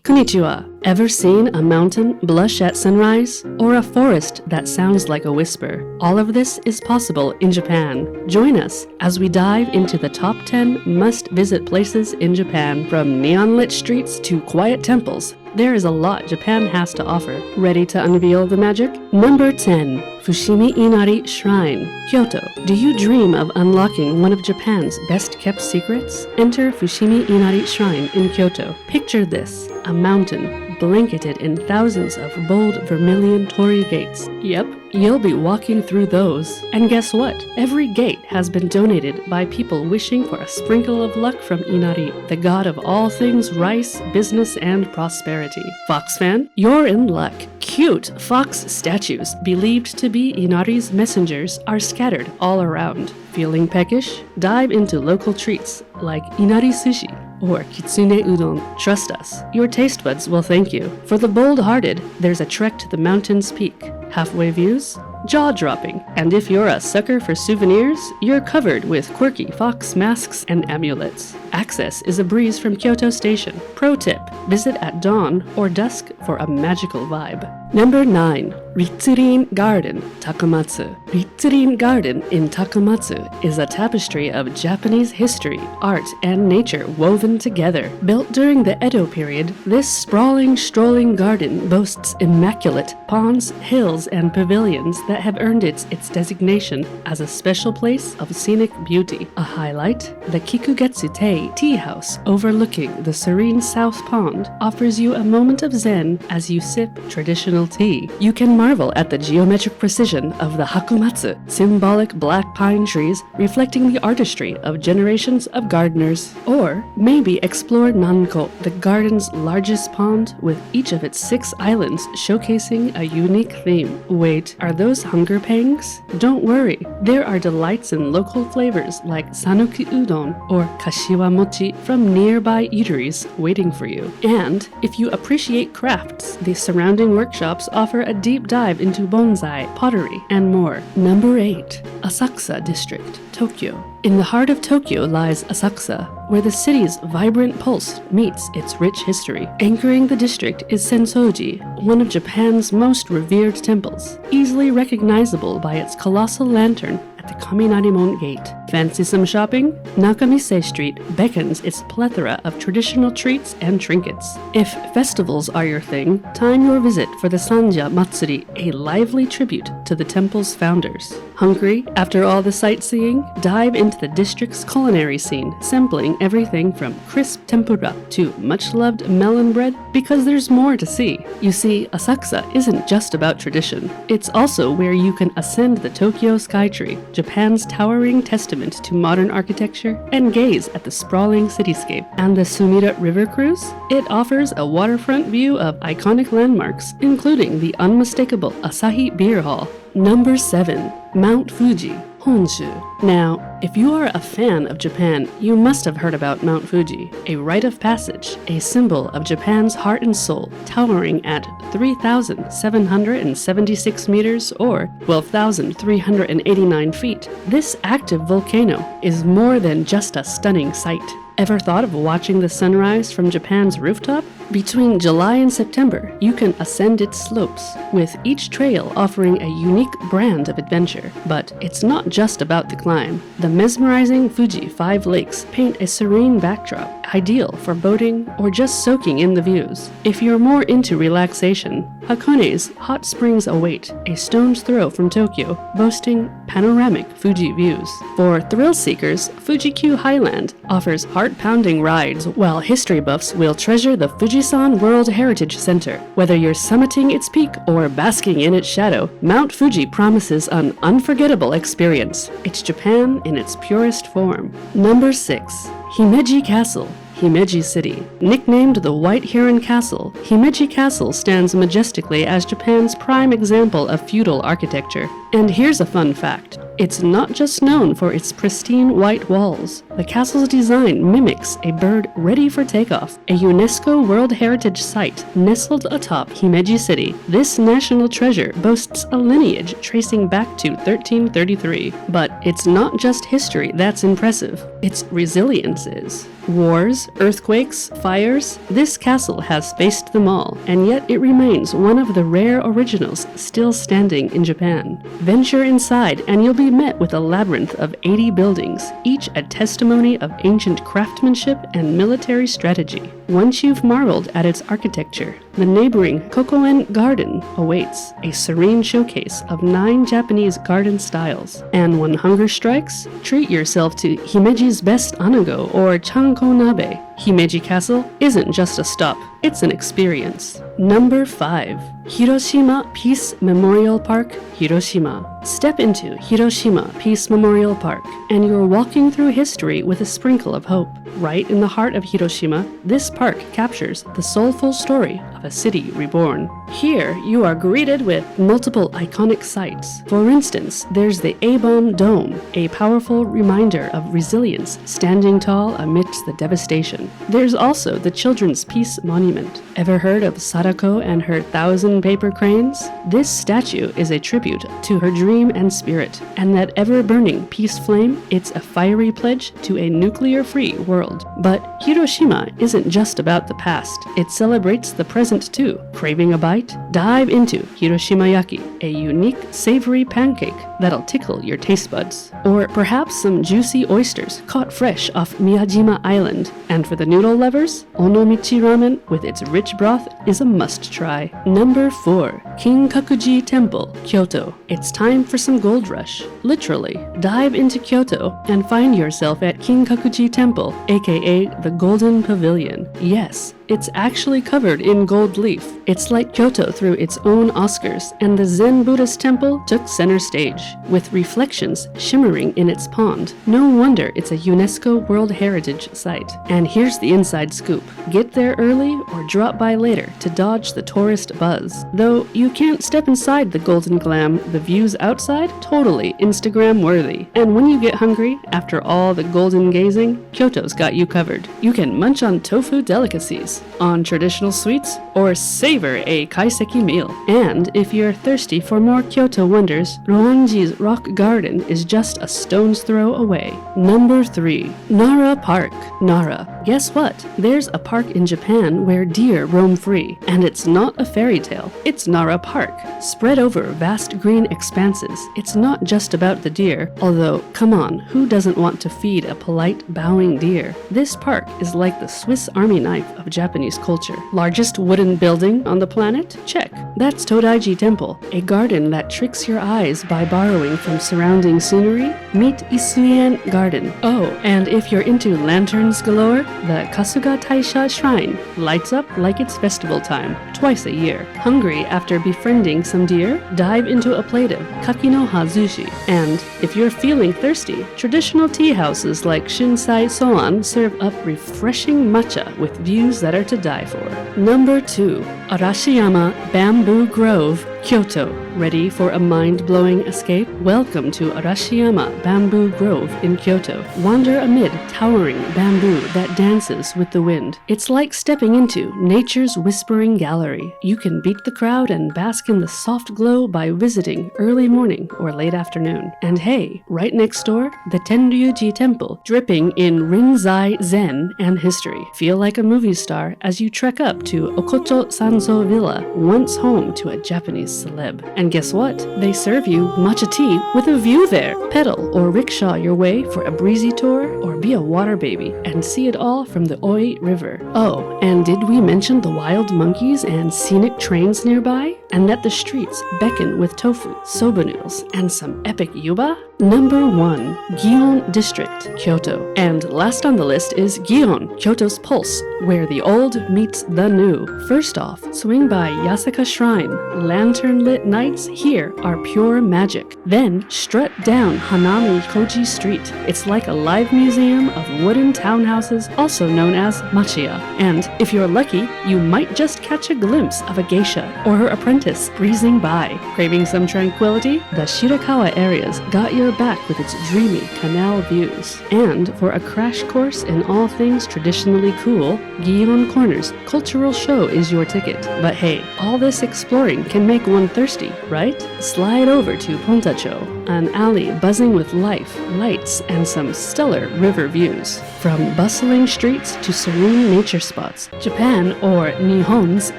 Konnichiwa. Ever seen a mountain blush at sunrise? Or a forest that sounds like a whisper? All of this is possible in Japan. Join us as we dive into the top 10 must-visit places in Japan, from neon-lit streets to quiet temples. There is a lot Japan has to offer. Ready to unveil the magic? Number 10. Fushimi Inari Shrine, Kyoto. Do you dream of unlocking one of Japan's best-kept secrets? Enter Fushimi Inari Shrine in Kyoto. Picture this, a mountain blanketed in thousands of bold vermilion torii gates. Yep, you'll be walking through those. And guess what? Every gate has been donated by people wishing for a sprinkle of luck from Inari, the god of all things rice, business, and prosperity. Fox fan? You're in luck. Cute fox statues, believed to be Inari's messengers, are scattered all around. Feeling peckish? Dive into local treats like Inari sushi or kitsune udon. Trust us, your taste buds will thank you. For the bold-hearted, there's a trek to the mountain's peak. Halfway views? Jaw-dropping. And if you're a sucker for souvenirs, you're covered with quirky fox masks and amulets. Access is a breeze from Kyoto Station. Pro tip, visit at dawn or dusk for a magical vibe. Number 9. Ritsurin Garden, Takamatsu. Ritsurin Garden in Takamatsu is a tapestry of Japanese history, art, and nature woven together. Built during the Edo period, this sprawling, strolling garden boasts immaculate ponds, hills, and pavilions that have earned its designation as a special place of scenic beauty. A highlight, the Kikugetsu-tei tea house overlooking the serene South Pond offers you a moment of zen as you sip traditional tea. You can marvel at the geometric precision of the Hakumatsu, symbolic black pine trees reflecting the artistry of generations of gardeners. Or maybe explore Nanko, the garden's largest pond, with each of its 6 islands showcasing a unique theme. Wait, are those hunger pangs? Don't worry, there are delights in local flavors like Sanuki udon or Kashiwa mochi from nearby eateries waiting for you. And if you appreciate crafts, the surrounding workshops offer a deep dive into bonsai, pottery, and more. Number 8. Asakusa District, Tokyo. In the heart of Tokyo lies Asakusa, where the city's vibrant pulse meets its rich history. Anchoring the district is Sensoji, one of Japan's most revered temples, easily recognizable by its colossal lantern at the Kaminarimon Gate. Fancy some shopping? Nakamise Street beckons its plethora of traditional treats and trinkets. If festivals are your thing, time your visit for the Sanja Matsuri, a lively tribute to the temple's founders. Hungry after all the sightseeing? Dive into the district's culinary scene, sampling everything from crisp tempura to much-loved melon bread, because there's more to see. You see, Asakusa isn't just about tradition. It's also where you can ascend the Tokyo Skytree, Japan's towering testament to modern architecture, and gaze at the sprawling cityscape. And the Sumida River Cruise? It offers a waterfront view of iconic landmarks, including the unmistakable Asahi Beer Hall. Number 7. Mount Fuji, Honsu. Now, if you are a fan of Japan, you must have heard about Mount Fuji, a rite of passage, a symbol of Japan's heart and soul, towering at 3,776 meters or 12,389 feet. This active volcano is more than just a stunning sight. Ever thought of watching the sunrise from Japan's rooftop? Between July and September, you can ascend its slopes, with each trail offering a unique brand of adventure. But it's not just about the climb. The mesmerizing Fuji 5 lakes paint a serene backdrop, ideal for boating or just soaking in the views. If you're more into relaxation, Hakone's hot springs await, a stone's throw from Tokyo, boasting panoramic Fuji views. For thrill seekers, Fuji-Q Highland offers heart-pounding rides, while history buffs will treasure the Fujisan World Heritage Center. Whether you're summiting its peak or basking in its shadow, Mount Fuji promises an unforgettable experience. It's Japan in its purest form. Number 6. Himeji Castle, Himeji City. Nicknamed the White Heron Castle, Himeji Castle stands majestically as Japan's prime example of feudal architecture. And here's a fun fact. It's not just known for its pristine white walls. The castle's design mimics a bird ready for takeoff, a UNESCO World Heritage Site nestled atop Himeji City. This national treasure boasts a lineage tracing back to 1333. But it's not just history that's impressive, its resilience is. Wars, earthquakes, fires, this castle has faced them all, and yet it remains one of the rare originals still standing in Japan. Venture inside and you'll be met with a labyrinth of 80 buildings, each a testimony of ancient craftsmanship and military strategy. Once you've marveled at its architecture, the neighboring Ritsurin Garden awaits, a serene showcase of 9 Japanese garden styles. And when hunger strikes, treat yourself to Himeji's best anago or chanko nabe. Himeji Castle isn't just a stop, it's an experience. Number 5. Hiroshima Peace Memorial Park, Hiroshima. Step into Hiroshima Peace Memorial Park, and you're walking through history with a sprinkle of hope. Right in the heart of Hiroshima, this park captures the soulful story of a city reborn. Here, you are greeted with multiple iconic sights. For instance, there's the A-bomb Dome, a powerful reminder of resilience standing tall amidst the devastation. There's also the Children's Peace Monument. Ever heard of Sadako and her 1,000 paper cranes? This statue is a tribute to her dream and spirit, and that ever-burning peace flame, it's a fiery pledge to a nuclear-free world. But Hiroshima isn't just about the past, it celebrates the present too. Craving a bite? Dive into Hiroshima Yaki, a unique savory pancake that'll tickle your taste buds. Or perhaps some juicy oysters caught fresh off Miyajima Island. And for the noodle lovers, Onomichi Ramen with its rich broth is a must-try. Number 4. Kinkaku-ji Temple, Kyoto. It's time for some gold rush. Literally, dive into Kyoto and find yourself at Kinkaku-ji Temple, aka the Golden Pavilion. Yes, it's actually covered in gold leaf. It's like Kyoto through its own Oscars, and the Zen Buddhist temple took center stage, with reflections shimmering in its pond. No wonder it's a UNESCO World Heritage Site. And here's the inside scoop. Get there early or drop by later to dodge the tourist buzz. Though you can't step inside the golden glam, the views outside, totally Instagram worthy. And when you get hungry, after all the golden gazing, Kyoto's got you covered. You can munch on tofu delicacies, on traditional sweets, or savor a kaiseki meal. And if you're thirsty for more Kyoto wonders, Roanji's Rock Garden is just a stone's throw away. Number 3. Nara Park, Nara. Guess what? There's a park in Japan where deer roam free, and it's not a fairy tale. It's Nara Park. Spread over vast green expanses, it's not just about the deer, although, come on, who doesn't want to feed a polite, bowing deer? This park is like the Swiss Army knife of Japanese culture. Largest wooden building on the planet? Check. That's Todaiji Temple, a garden that tricks your eyes by borrowing from surrounding scenery. Meet Ritsurin Garden. Oh, and if you're into lanterns galore, the Kasuga Taisha Shrine lights up like it's festival time, twice a year. Hungry after befriending some deer? Dive into a plate of kakino hazushi. And if you're feeling thirsty, traditional tea houses like Shinsai Soan serve up refreshing matcha with views that are to die for. Number 2. Arashiyama Bamboo Grove, Kyoto. Ready for a mind-blowing escape? Welcome to Arashiyama Bamboo Grove in Kyoto. Wander amid towering bamboo that dances with the wind. It's like stepping into nature's whispering gallery. You can beat the crowd and bask in the soft glow by visiting early morning or late afternoon. And hey, right next door, the Tenryuji Temple, dripping in Rinzai Zen and history. Feel like a movie star as you trek up to Okoto Sanzo Villa, once home to a Japanese celeb. And guess what? They serve you matcha tea with a view there. Pedal or rickshaw your way for a breezy tour, or be a water baby and see it all from the Oi River. Oh, and did we mention the wild monkeys and scenic trains nearby? And that the streets beckon with tofu, soba noodles, and some epic yuba? Number 1. Gion District, Kyoto. And last on the list is Gion, Kyoto's pulse, where the old meets the new. First off, swing by Yasaka Shrine, lantern lantern-lit nights here are pure magic. Then strut down Hanami-Koji Street. It's like a live museum of wooden townhouses, also known as machiya. And if you're lucky, you might just catch a glimpse of a geisha or her apprentice breezing by. Craving some tranquility? The Shirakawa area's got your back with its dreamy canal views. And for a crash course in all things traditionally cool, Gion Corner's cultural show is your ticket. But hey, all this exploring can make one thirsty, right? Slide over to Pontacho, an alley buzzing with life, lights, and some stellar river views. From bustling streets to serene nature spots, Japan, or Nihon's,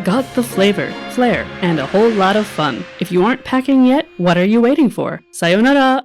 got the flavor, flair, and a whole lot of fun. If you aren't packing yet, what are you waiting for? Sayonara!